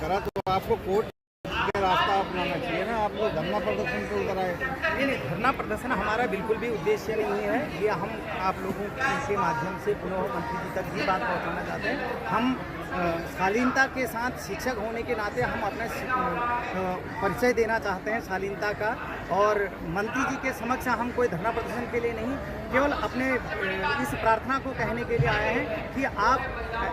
करा तो आपको कोर्ट का रास्ता अपनाना चाहिए ना, आप लोग धरना प्रदर्शन क्यों कराए? नहीं, धरना प्रदर्शन हमारा बिल्कुल भी उद्देश्य नहीं है। ये हम आप लोगों के माध्यम से पुनः मंत्री जी तक ये बात पहुंचाना चाहते हैं। हम शालीनता के साथ शिक्षक होने के नाते हम अपना परिचय देना चाहते हैं शालीनता का, और मंत्री जी के समक्ष हम कोई धरना प्रदर्शन के लिए नहीं, केवल अपने इस प्रार्थना को कहने के लिए आए हैं कि आप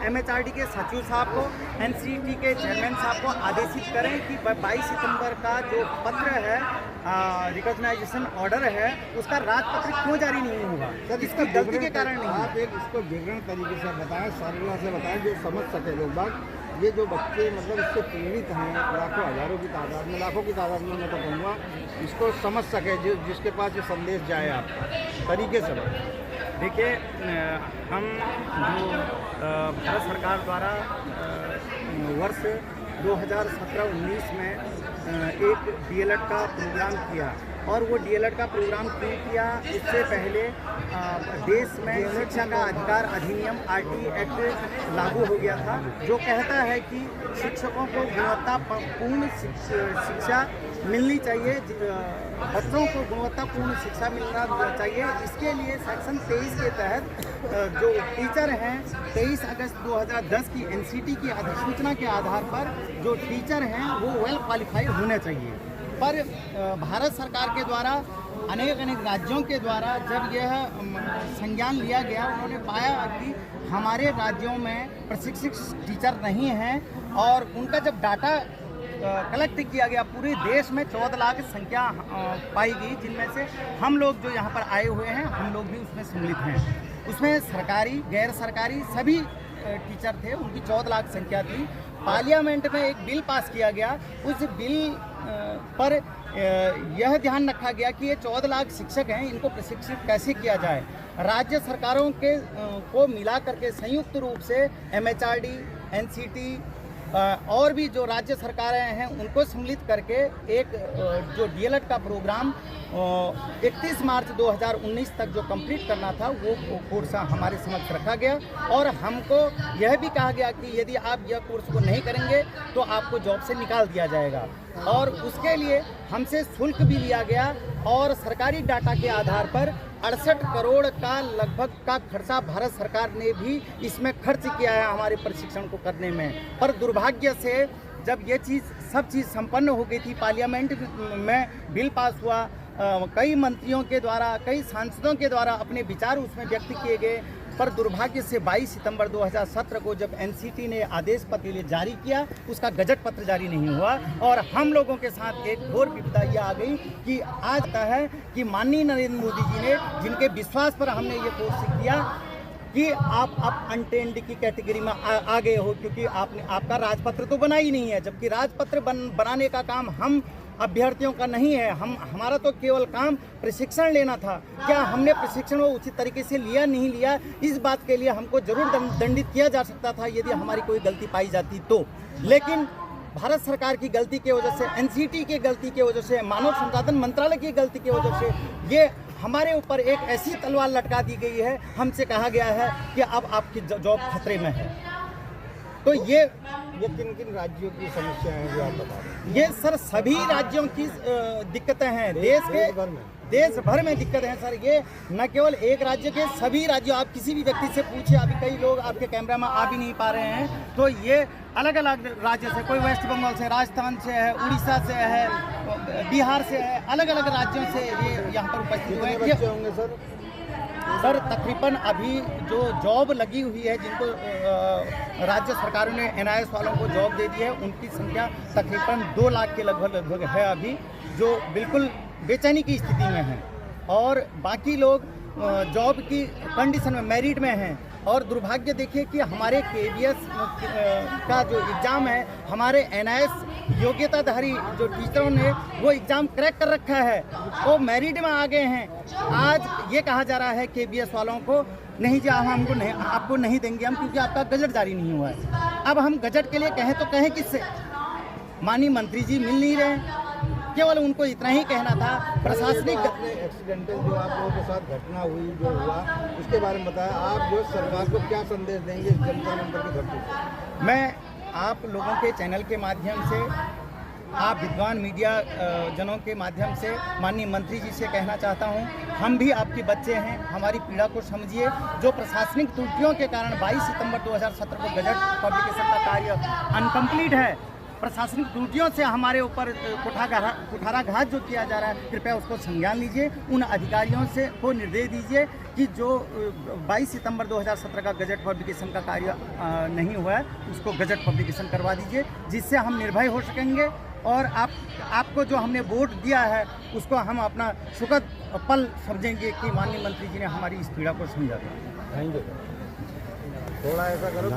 MHRD के सचिव साहब को, NCT के चेयरमैन साहब को आदेशित करें कि 22 सितंबर का जो पत्र है, रिकॉग्नाइजेशन ऑर्डर है, उसका राजपत्र क्यों जारी नहीं होगा? सर, इसकी गलती के कारण नहीं। आप एक इसको विवरण तरीके से बताएं, सरलता से बताएं जो समझ सके लोग बाग। ये जो बच्चे मतलब इससे पीड़ित हैं, लाखों हजारों की तादाद में, लाखों की तादाद में मैं तो कहूँगा, इसको समझ सके जिसके पास ये संदेश जाए आपका तरीके से। देखिए, हम जो भारत सरकार द्वारा वर्ष 2017-19 में एक DLED का प्रोग्राम किया, और वो DLED का प्रोग्राम क्यों किया? इससे पहले देश में शिक्षा का अधिकार अधिनियम RT एक्ट लागू हो गया था, जो कहता है कि शिक्षकों को गुणवत्तापूर्ण शिक्षा मिलनी चाहिए, बच्चों को गुणवत्तापूर्ण शिक्षा मिलना चाहिए। इसके लिए सेक्शन 23 के तहत जो टीचर हैं, 23 अगस्त 2010 की NCT की अधिसूचना के आधार पर जो टीचर हैं वो वेल क्वालिफाइड होने चाहिए। पर भारत सरकार के द्वारा अनेक राज्यों के द्वारा जब यह संज्ञान लिया गया, उन्होंने पाया कि हमारे राज्यों में प्रशिक्षित टीचर नहीं हैं, और उनका जब डाटा कलेक्ट किया गया, पूरे देश में 14 लाख संख्या पाई गई, जिनमें से हम लोग जो यहाँ पर आए हुए हैं, हम लोग भी उसमें सम्मिलित हैं। उसमें सरकारी, गैर सरकारी सभी टीचर थे, उनकी 14 लाख संख्या थी। पार्लियामेंट में एक बिल पास किया गया, उस बिल पर यह ध्यान रखा गया कि ये 14 लाख शिक्षक हैं, इनको प्रशिक्षित कैसे किया जाए। राज्य सरकारों के को मिला करके संयुक्त रूप से MHRD, NCT और भी जो राज्य सरकारें हैं, उनको सम्मिलित करके एक जो DLED का प्रोग्राम 31 मार्च 2019 तक जो कंप्लीट करना था, वो कोर्स हमारे समक्ष रखा गया, और हमको यह भी कहा गया कि यदि आप यह कोर्स को नहीं करेंगे तो आपको जॉब से निकाल दिया जाएगा, और उसके लिए हमसे शुल्क भी लिया गया, और सरकारी डाटा के आधार पर 68 करोड़ का लगभग का खर्चा भारत सरकार ने भी इसमें खर्च किया है हमारे प्रशिक्षण को करने में। पर दुर्भाग्य से जब ये सब चीज़ संपन्न हो गई थी, पार्लियामेंट में बिल पास हुआ, कई मंत्रियों के द्वारा, कई सांसदों के द्वारा अपने विचार उसमें व्यक्त किए गए, पर दुर्भाग्य से 22 सितंबर 2017 को जब NCT ने आदेश पत्र जारी किया, उसका गजट पत्र जारी नहीं हुआ, और हम लोगों के साथ एक घोर विपदा यह आ गई कि आज तक है कि माननीय नरेंद्र मोदी जी ने, जिनके विश्वास पर हमने ये कोर्स किया, कि आप अब अनटेंड की कैटेगरी में आ गए हो, क्योंकि आपका राजपत्र तो बना ही नहीं है, जबकि राजपत्र बनाने का काम हम अभ्यर्थियों का नहीं है। हमारा तो केवल काम प्रशिक्षण लेना था। क्या हमने प्रशिक्षण वो उचित तरीके से लिया, नहीं लिया, इस बात के लिए हमको जरूर दंडित किया जा सकता था यदि हमारी कोई गलती पाई जाती तो। लेकिन भारत सरकार की गलती की वजह से, NCT की गलती की वजह से, मानव संसाधन मंत्रालय की गलती की वजह से ये हमारे ऊपर एक ऐसी तलवार लटका दी गई है, हमसे कहा गया है कि अब आपकी जॉब खतरे में है। तो ये किन किन राज्यों की समस्या है जो आप बता रहे हैं? ये सर सभी राज्यों की दिक्कतें हैं, देश भर में दिक्कत है सर। ये न केवल एक राज्य के, सभी राज्यों, आप किसी भी व्यक्ति से पूछिए, अभी कई लोग आपके कैमरा में आ भी नहीं पा रहे हैं, तो ये अलग अलग राज्य से, कोई वेस्ट बंगाल से, राजस्थान से है, उड़ीसा से है, बिहार से है, अलग अलग राज्यों से ये यहाँ पर उपस्थित हुए हैं। सर तकरीबन अभी जो जॉब लगी हुई है, जिनको राज्य सरकारों ने NIS वालों को जॉब दे दी है, उनकी संख्या तकरीबन 2 लाख के लगभग है अभी, जो बिल्कुल बेचैनी की स्थिति में हैं, और बाकी लोग जॉब की कंडीशन में, मेरिट में हैं। और दुर्भाग्य देखिए कि हमारे KVS का जो एग्ज़ाम है, हमारे NIS योग्यताधारी जो टीचरों ने वो एग्ज़ाम क्रैक कर रखा है, वो मेरिट में आ गए हैं। आज ये कहा जा रहा है KVS वालों को, नहीं जी हमको नहीं, आपको नहीं देंगे हम, क्योंकि आपका गजट जारी नहीं हुआ है। अब हम गजट के लिए कहें तो कहें किससे? माननीय मंत्री जी मिल नहीं रहे, केवल उनको इतना ही कहना था। प्रशासनिक एक्सीडेंटल जो आप लोगों के साथ घटना हुई, जो हुआ, उसके बारे में बताया। आप जो सरकार को क्या संदेश देंगे इस जंतर मंतर की धरती? मैं आप लोगों के चैनल के माध्यम से, आप विद्वान मीडिया जनों के माध्यम से माननीय मंत्री जी से कहना चाहता हूं, हम भी आपके बच्चे हैं, हमारी पीड़ा को समझिए। जो प्रशासनिक त्रुटियों के कारण 22 सितंबर 2017 को गजट पब्लिकेशन का कार्य अनकम्प्लीट है, प्रशासनिक त्रुटियों से हमारे ऊपर कुठाराघात जो किया जा रहा है, कृपया उसको संज्ञान लीजिए। उन अधिकारियों से को निर्देश दीजिए कि जो 22 सितंबर 2017 का गजट पब्लिकेशन का कार्य नहीं हुआ है, उसको गजट पब्लिकेशन करवा दीजिए, जिससे हम निर्भय हो सकेंगे। और आपको जो हमने वोट दिया है, उसको हम अपना सुखद पल समझेंगे कि माननीय मंत्री जी ने हमारी इस पीड़ा को समझा। Thank you. थोड़ा ऐसा करो।